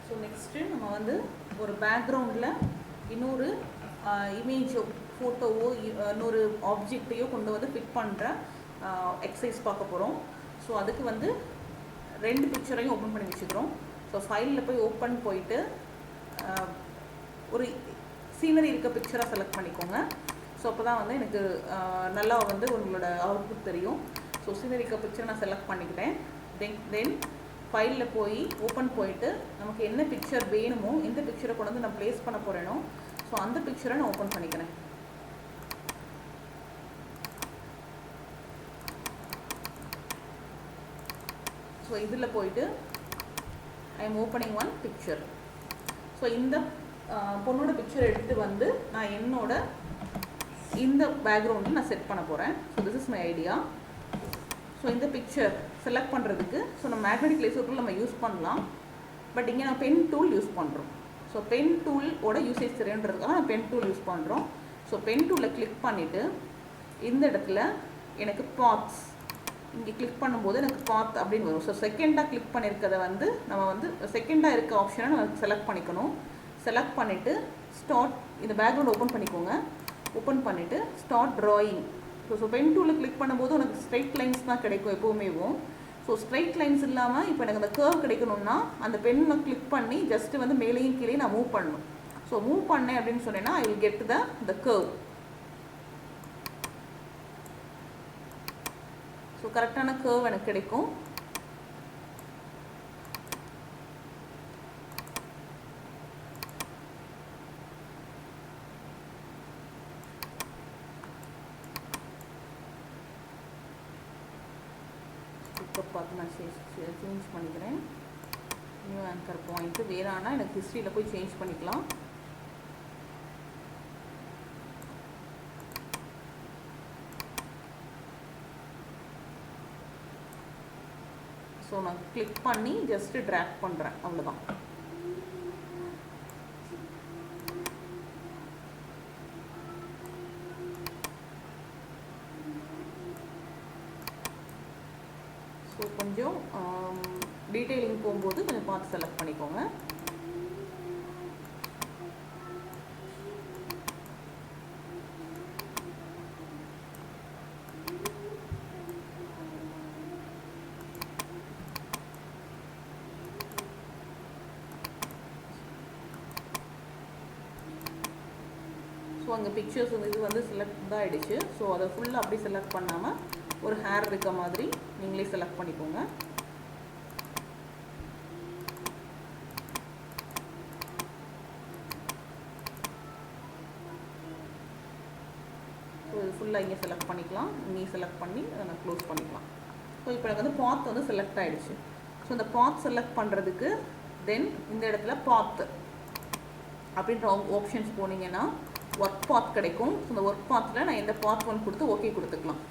So next நம்ம வந்து ஒரு பேக்ரவுண்டில் இன்னொரு இமேஜோ ஃபோட்டோவோ இன்னொரு ஆப்ஜெக்டையோ கொண்டு வந்து ஃபிட் பண்ணுற எக்ஸசைஸ் பார்க்க போகிறோம். ஸோ அதுக்கு வந்து 2 பிக்சரையும் ஓப்பன் பண்ணி வச்சுக்கிறோம். ஸோ ஃபைலில் போய் ஓப்பன் போயிட்டு ஒரு சீனரி இருக்க பிக்சராக செலக்ட் பண்ணிக்கோங்க. ஸோ அப்போ தான் வந்து எனக்கு நல்லா வந்து உங்களோட அவுட்புட் தெரியும். ஸோ சீனரி இருக்க பிக்சரை நான் செலக்ட் பண்ணிக்கிட்டேன். தென் ஃபைலில் போய் ஓப்பன் போயிட்டு நமக்கு என்ன பிக்சர் வேணுமோ, எந்த பிக்சரை கொண்டு வந்து நான் ப்ளேஸ் பண்ண போகிறேனோ ஸோ அந்த பிக்சரை நான் ஓப்பன் பண்ணிக்கிறேன். ஸோ இதில் போயிட்டு I am opening one picture. So இந்த பொண்ணோட பிக்சர் எடுத்து வந்து நான் என்னோட இந்த பேக்ரவுண்டில் நான் செட் பண்ண போகிறேன். So this is my idea. So இந்த பிக்சர் செலக்ட் பண்ணுறதுக்கு ஸோ நம்ம மேக்னெட்டிக் லேசர் டூல் நம்ம யூஸ் பண்ணலாம். பட் இங்கே நான் பென் டூல் யூஸ் பண்ணுறோம். ஸோ பென் டூலோட யூசேஜ் தெரியுன்றதுக்காக நான் பென் டூல் யூஸ் பண்ணுறோம். ஸோ பென் டூலை கிளிக் பண்ணிவிட்டு இந்த இடத்துல எனக்கு பாத்ஸ் இங்கே கிளிக் பண்ணும்போது எனக்கு பாத் அப்படின்னு வரும். ஸோ செகண்டாக கிளிக் பண்ணியிருக்கிறத வந்து நம்ம வந்து செகண்டாக இருக்க ஆப்ஷனை நம்ம செலக்ட் பண்ணிக்கணும். செலக்ட் பண்ணிவிட்டு ஸ்டார்ட் இந்த பேக்ரவுண்ட் ஓப்பன் பண்ணிக்கோங்க. ஓப்பன் பண்ணிவிட்டு ஸ்டார்ட் ட்ராயிங். ஸோ பென் டூலில் கிளிக் பண்ணும்போது உனக்கு ஸ்ட்ரைட் லைன்ஸ் தான் கிடைக்கும் எப்போவுமேவும். ஸோ ஸ்ட்ரைட் லைன்ஸ் இல்லாமல் இப்போ எனக்கு அந்த கர்வ் கிடைக்கணும்னா அந்த பென்னை கிளிக் பண்ணி ஜஸ்ட்டு வந்து மேலேயும் கீழே நான் மூவ் பண்ணணும். ஸோ மூவ் பண்ணேன் அப்படின்னு சொன்னேன்னா I will get the curve. So கரெக்டான கர்வ் எனக்கு கிடைக்கும். இப்போ பார்த்து நான் சேஞ்ச் பண்ணிக்கிறேன். நியூ ஆங்கர் பாயிண்ட்டு வேறானா எனக்கு ஹிஸ்ட்ரியில் போய் சேஞ்ச் பண்ணிக்கலாம். ஸோ நான் கிளிக் பண்ணி ஜஸ்ட்டு ட்ராக் பண்ணுறேன், அவ்வளோதான். ஸோ கொஞ்சம் டீட்டெயிலிங் போகும்போது கொஞ்சம் பார்த்து செலக்ட் பண்ணிக்கோங்க. ஸோ அங்கே பிக்சர்ஸ் இது வந்து செலக்ட் தான் ஆகிடுச்சு. ஸோ அதை ஃபுல்லாக அப்படி செலக்ட் பண்ணாமல் ஒரு ஹேர் இருக்க மாதிரி நீங்களே செலக்ட் பண்ணிக்கோங்க. ஸோ இது ஃபுல்லாக இங்கே செலக்ட் பண்ணிக்கலாம். இங்கே செலக்ட் பண்ணி அதை நான் க்ளோஸ் பண்ணிக்கலாம். ஸோ இப்போ எனக்கு வந்து பாத் வந்து செலக்ட் ஆகிடுச்சு. ஸோ இந்த பாத் செலக்ட் பண்ணுறதுக்கு தென் இந்த இடத்துல பாத் அப்படின்ற ஆப்ஷன்ஸ் போனீங்கன்னா ஒர்க் பாத் கிடைக்கும். ஸோ இந்த ஒர்க் பாத்தில் நான் எந்த பாத் ஒன் கொடுத்து ஓகே கொடுத்துக்கலாம்.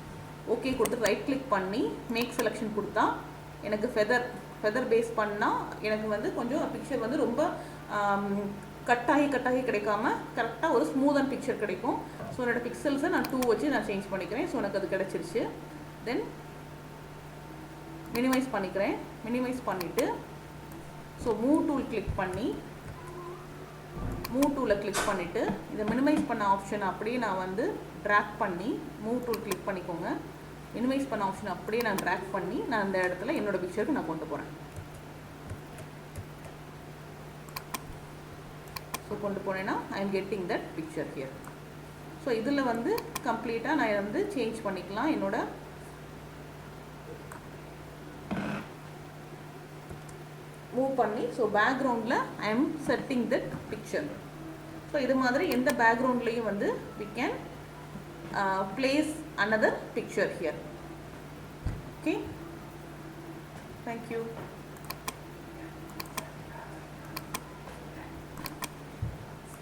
ஓகே கொடுத்து ரைட் கிளிக் பண்ணி மேக் செலெக்ஷன் கொடுத்தா எனக்கு ஃபெதர் பேஸ் பண்ணால் எனக்கு வந்து கொஞ்சம் பிக்சர் வந்து ரொம்ப கட்டாகி கிடைக்காம கரெக்டாக ஒரு ஸ்மூதன் பிக்சர் கிடைக்கும். ஸோ என்னோடய பிக்சல்ஸை நான் 2 வச்சு நான் சேஞ்ச் பண்ணிக்கிறேன். ஸோ எனக்கு அது கிடச்சிருச்சு. தென் மினிமைஸ் பண்ணிக்கிறேன். மினிமைஸ் பண்ணிவிட்டு ஸோ மூவ் டூல் கிளிக் பண்ணி மூவ் டூலில் கிளிக் பண்ணிவிட்டு இதை மினிமைஸ் பண்ண ஆப்ஷன் அப்படியே நான் வந்து ட்ராக் பண்ணி மூவ் டூல் கிளிக் பண்ணிக்கோங்க. மினிமைஸ் பண்ண ஆப்ஷன் அப்படியே நான் ட்ராக் பண்ணி நான் அந்த இடத்துல என்னோடய பிக்சருக்கு நான் கொண்டு போகிறேன். ஸோ கொண்டு போனேன்னா I am getting that picture here. So இதில் வந்து கம்ப்ளீட்டாக நான் வந்து சேஞ்ச் பண்ணிக்கலாம் என்னோட மூவ் பண்ணி. ஸோ பேக்ரவுண்டில் I am setting that picture. So இது மாதிரி எந்த பேக்ரவுண்ட்லேயும் வந்து we can place another picture here. Okay, thank you.